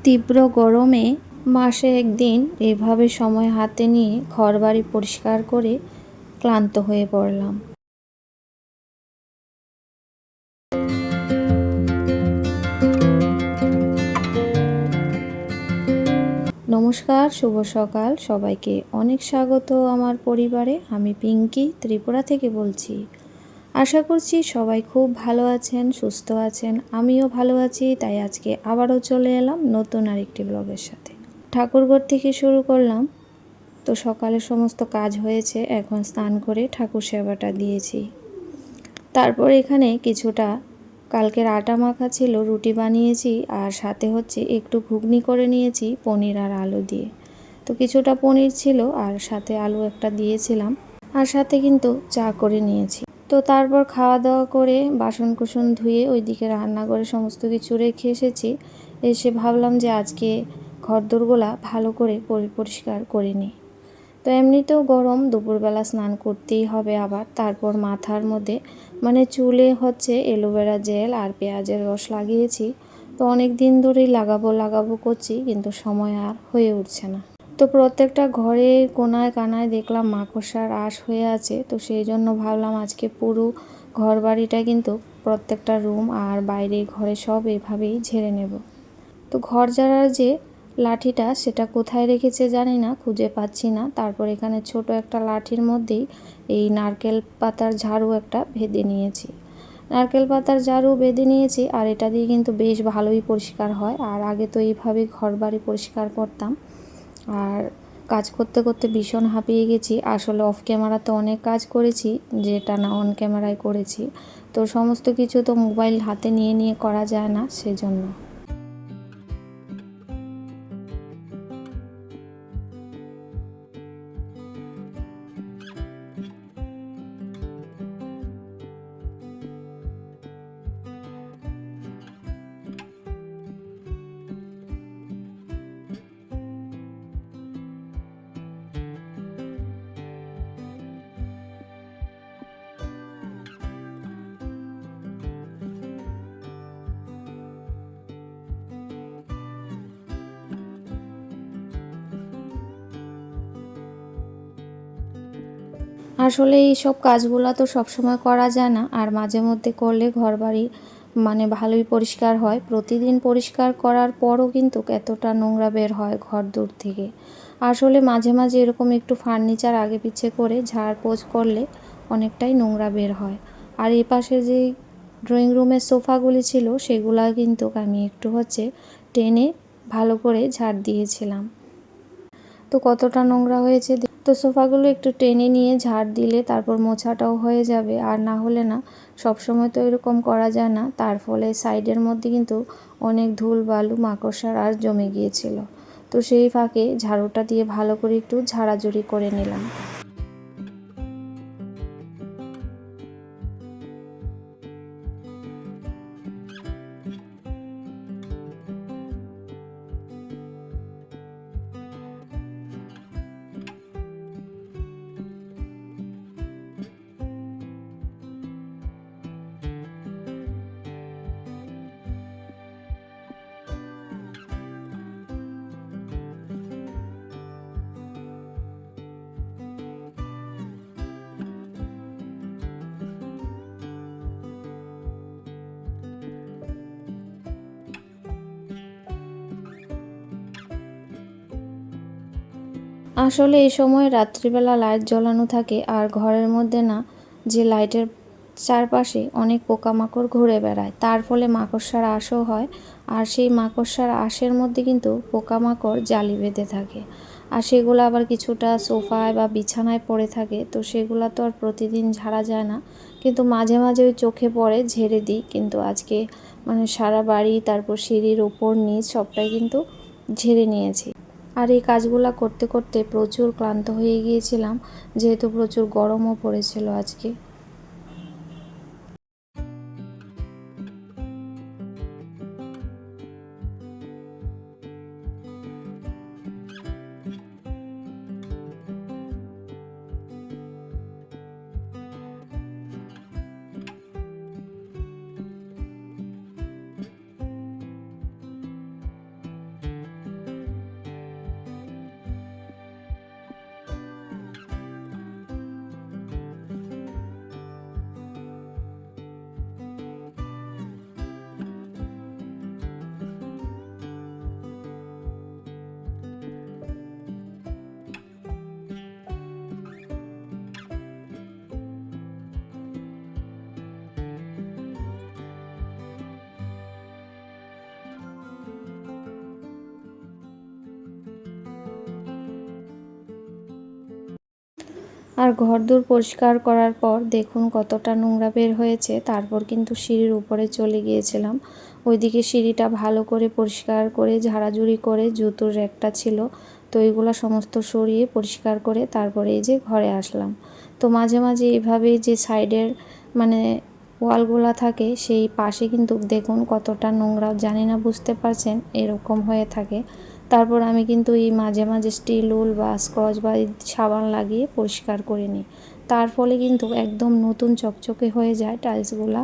তীব্র গরমে মাসে একদিন এভাবে সময় হাতে নিয়ে ঘরবাড়ি পরিষ্কার করে ক্লান্ত হয়ে পড়লাম। নমস্কার, শুভ সকাল সবাইকে। অনেক স্বাগত আমার পরিবারে। আমি পিঙ্কি ত্রিপুরা থেকে বলছি। আশা করছি সবাই খুব ভালো আছেন, সুস্থ আছেন। আমিও ভালো আছি, তাই আজকে আবারও চলে এলাম নতুন আরেকটি ব্লগের সাথে। ঠাকুরঘর থেকে শুরু করলাম। তো সকালে সমস্ত কাজ হয়েছে, এখন স্নান করে ঠাকুর সেবাটা দিয়েছি। তারপর এখানে কিছুটা কালকের আটা মাখা ছিল, রুটি বানিয়েছি, আর সাথে হচ্ছে একটু ঘুগনি করে নিয়েছি পনির আর আলু দিয়ে। তো কিছুটা পনির ছিল আর সাথে আলু একটা দিয়েছিলাম, আর সাথে কিন্তু চা করে নিয়েছি। তো তারপর খাওয়া দাওয়া করে বাসন কুসন ধুয়ে ওইদিকে রান্নাঘরে সমস্ত কিছু রেখে এসেছি। এসে ভাবলাম যে আজকে ঘরদোরগুলা ভালো করে পরিষ্কার করে নিই। তো এমনিতেও গরম, দুপুরবেলা স্নান করতেই হবে আবার। তারপর মাথার মধ্যে চুলে হচ্ছে অ্যালোভেরা জেল আর পেঁয়াজের রস লাগিয়েছি। তো অনেক দিন ধরেই লাগাবো করছি, কিন্তু সময় আর হয়ে উঠছে না। তো প্রত্যেকটা ঘরে কোনায় কানায় দেখলাম মাকড়সার আঁশ হয়ে আছে। তো সেই জন্য ভাবলাম আজকে পুরো ঘর বাড়িটা কিন্তু প্রত্যেকটা রুম আর বাইরে ঘরে সব এভাবেই ঝেড়ে নেব। তো ঘর ঝাড়ার যে লাঠিটা সেটা কোথায় রেখেছে জানি না, খুঁজে পাচ্ছি না। তারপর এখানে ছোট একটা লাঠির মধ্যেই এই নারকেল পাতার ঝাড়ু একটা বেঁধে নিয়েছি। নারকেল পাতার ঝাড়ু বেঁধে নিয়েছি, আর এটা দিয়ে কিন্তু বেশ ভালোই পরিষ্কার হয়। আর আগে তো এইভাবেই ঘর বাড়ি পরিষ্কার করতাম। আর কাজ করতে করতে ভীষণ হাঁপিয়ে গেছি। আসলে অফ ক্যামেরাতে অনেক কাজ করেছি, যেটা না অন ক্যামেরায় করেছি। তো সমস্ত কিছু তো মোবাইল হাতে নিয়ে নিয়ে করা যায় না, সেজন্য। আসলে এই সব কাজগুলো তো সবসময় করা যায় না, আর মাঝে মধ্যে করলে ঘরবাড়ি ভালোই পরিষ্কার হয়। প্রতিদিন পরিষ্কার করার পরও কিন্তু এতটা নোংরা বের হয় ঘর দূর থেকে। আসলে মাঝে মাঝে এরকম একটু ফার্নিচার আগে পিছে করে ঝাড়পোছ করলে অনেকটাই নোংরা বের হয়। আর এই পাশে যে ড্রয়িং রুমের সোফাগুলি ছিল সেগুলা কিন্তু আমি একটু টেনে ভালো করে ঝাড় দিয়েছিলাম। তো কতটা নোংরা হয়েছে। তো সোফাগুলো একটু টেনে নিয়ে ঝাড় দিলে তারপর মোছাটাও হয়ে যাবে। আর না হলে না, সবসময় তো এরকম করা যায় না। তার ফলে সাইডের মধ্যে কিন্তু অনেক ধুল বালু মাকড়সার আর জমে গিয়েছিল। তো সেই ফাঁকে ঝাড়ুটা দিয়ে ভালো করে একটু ঝাড়াঝুড়ি করে নিলাম। আসলে এই সময় রাত্রিবেলা লাইট জ্বালানো থাকে, আর ঘরের মধ্যে না যে লাইটের চারপাশে অনেক পোকামাকড় ঘুরে বেড়ায়, তার ফলে মাকড়সার আঁশও হয়। আর সেই মাকড়সার আঁশের মধ্যে কিন্তু পোকামাকড় জালি বেঁধে থাকে, আর সেগুলো আবার কিছুটা সোফায় বা বিছানায় পড়ে থাকে। তো সেগুলো তো আর প্রতিদিন ঝাড়া যায় না, কিন্তু মাঝে মাঝে ওই চোখে পড়ে ঝেড়ে দিই। কিন্তু আজকে সারা বাড়ি, তারপর সিঁড়ির ওপর নিচ সবটাই কিন্তু ঝেড়ে নিয়েছি। আর এই কাজগুলো করতে করতে প্রচুর ক্লান্ত হয়ে গিয়েছিলাম, যেহেতু প্রচুর গরমও পড়েছিল আজকে। আর ঘরদোর পরিষ্কার করার পর দেখুন কতটা নোংরা বের হয়েছে। তারপর কিন্তু সিঁড়ির উপরে চলে গিয়েছিলাম। ওইদিকে সিঁড়িটা ভালো করে পরিষ্কার করে ঝাড়াঝুড়ি করে জুতোর র্যাকটা ছিল, তো এইগুলো সমস্ত সরিয়ে পরিষ্কার করে তারপরে এই যে ঘরে আসলাম। তো মাঝে মাঝে এইভাবেই যে সাইডের মানে ওয়ালগুলা থাকে সেই পাশে কিন্তু দেখুন কতটা নোংরা, জানি না বুঝতে পারছেন, এরকম হয়ে থাকে। তারপর আমি কিন্তু এই মাঝে মাঝে স্টিল উল বা স্কচ বা সাবান লাগিয়ে পরিষ্কার করে নিই। তার ফলে কিন্তু একদম নতুন চকচকে হয়ে যায় টাইলসগুলা।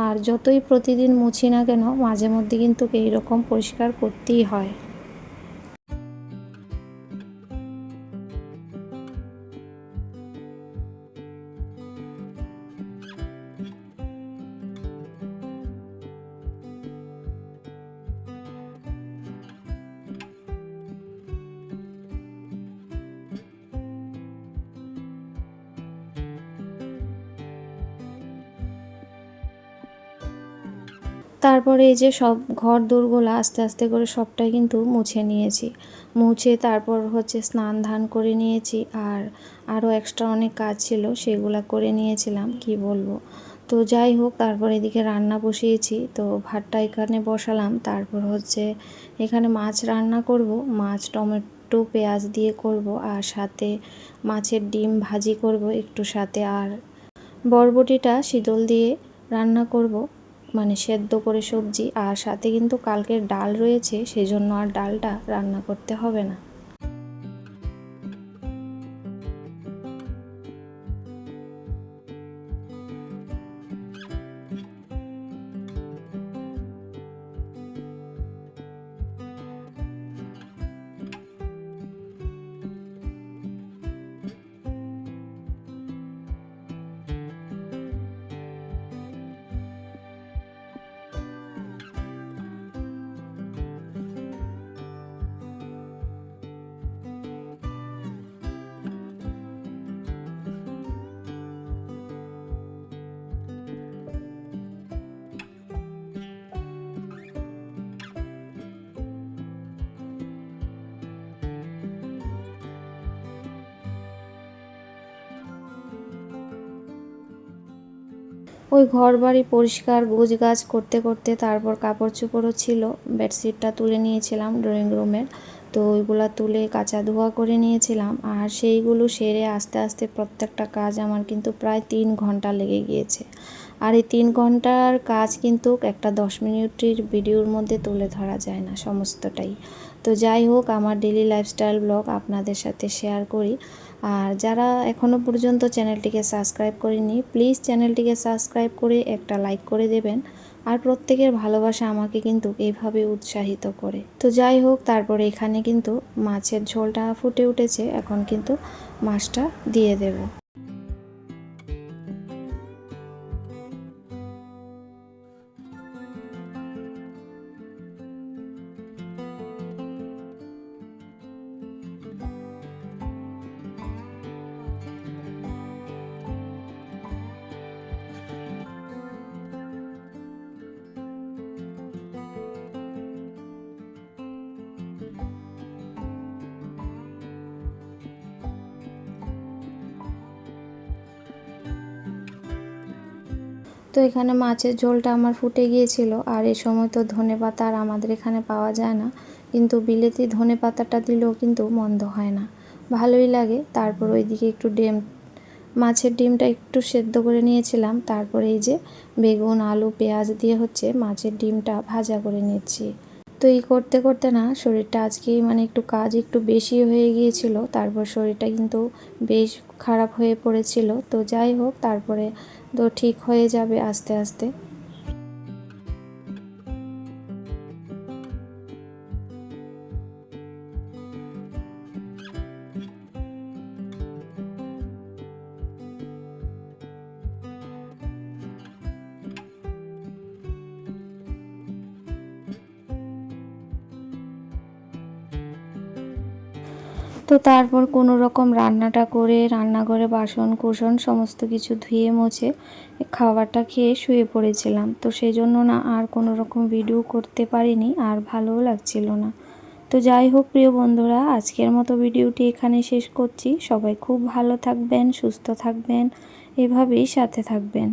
আর যতই প্রতিদিন মুছি না কেন মাঝে মধ্যে কিন্তু এইরকম পরিষ্কার করতেই হয়। তারপরে এই যে সব ঘর দোরগুলো আস্তে আস্তে করে সবটাই কিন্তু মুছে নিয়েছি। মুছে তারপর হচ্ছে স্নান ধান করে নিয়েছি। আর আরও এক্সট্রা অনেক কাজ ছিল সেগুলো করে নিয়েছিলাম, কি বলবো। তো যাই হোক, তারপর এদিকে রান্না বসিয়েছি, তো ভাতটা এখানে বসালাম। তারপর হচ্ছে এখানে মাছ রান্না করব, মাছ টমেটো পেঁয়াজ দিয়ে করব, আর সাথে মাছের ডিম ভাজি করব একটু সাথে, আর বরবটিটা শীতল দিয়ে রান্না করব, মানে সেদ্ধ করে সবজি। আর সাথে কিন্তু কালকের ডাল রয়েছে, সেজন্য আর ডালটা রান্না করতে হবে না। ওই ঘর বাড়ি পরিষ্কার গোছগাছ করতে করতে তারপর কাপড় চোপড়ও ছিল, বেডশিটটা তুলে নিয়েছিলাম ড্রয়িং রুমের, তো ওইগুলো তুলে কাচা ধোয়া করে নিয়েছিলাম। আর সেইগুলো সেরে আস্তে আস্তে প্রত্যেকটা কাজ আমার কিন্তু প্রায় 3 ঘন্টা লেগে গিয়েছে। আর এই 3 ঘন্টার কাজ কিন্তু একটা 10 মিনিটের ভিডিওর মধ্যে তুলে ধরা যায় না সমস্তটাই। তো যাই হোক, আমার ডেইলি লাইফস্টাইল ব্লগ আপনাদের সাথে শেয়ার করি। আর যারা এখনও পর্যন্ত চ্যানেলটিকে সাবস্ক্রাইব করেনি, প্লিজ চ্যানেলটিকে সাবস্ক্রাইব করে একটা লাইক করে দেবেন। আর প্রত্যেকের ভালোবাসা আমাকে কিন্তু এইভাবে উৎসাহিত করে। তো যাই হোক, তারপরে এখানে কিন্তু মাছের ঝোলটা ফুটে উঠেছে, এখন কিন্তু মাছটা দিয়ে দেব। তো এখানে মাছের ঝোলটা আমার ফুটে গিয়েছিল। আর এই সময় তো ধনেপাতা আর আমাদের এখানে পাওয়া যায় না, কিন্তু বিলেতি ধনেপাতাটা দিলেও কিন্তু মন্দ হয় না, ভালোই লাগে। তারপর ওইদিকে একটু মাছের ডিমটা একটু সেদ্ধ করে নিয়েছিলাম। তারপরে এই যে বেগুন আলু পেঁয়াজ দিয়ে হচ্ছে মাছের ডিমটা ভাজা করে নিচ্ছি। তো এই করতে করতে না শরীরটা আজকে মানে একটু কাজ একটু বেশি হয়ে গিয়েছিল। তারপর শরীরটা কিন্তু বেশ খারাপ হয়ে পড়েছিল। তো যাই হোক, তারপরে তো ঠিক হয়ে যাবে আস্তে আস্তে। তো তারপর কোনো রকম রান্নাটা করে রান্নাঘরে বাসন কুসন সমস্ত কিছু ধুয়ে মুছে খাবারটা খেয়ে শুয়ে পড়েছিলাম। তো সেই জন্য না আর কোনো রকম ভিডিও করতে পারিনি, আর ভালোও লাগছিল না। তো যাই হোক প্রিয় বন্ধুরা, আজকের মতো ভিডিওটি এখানে শেষ করছি। সবাই খুব ভালো থাকবেন, সুস্থ থাকবেন, এভাবেই সাথে থাকবেন।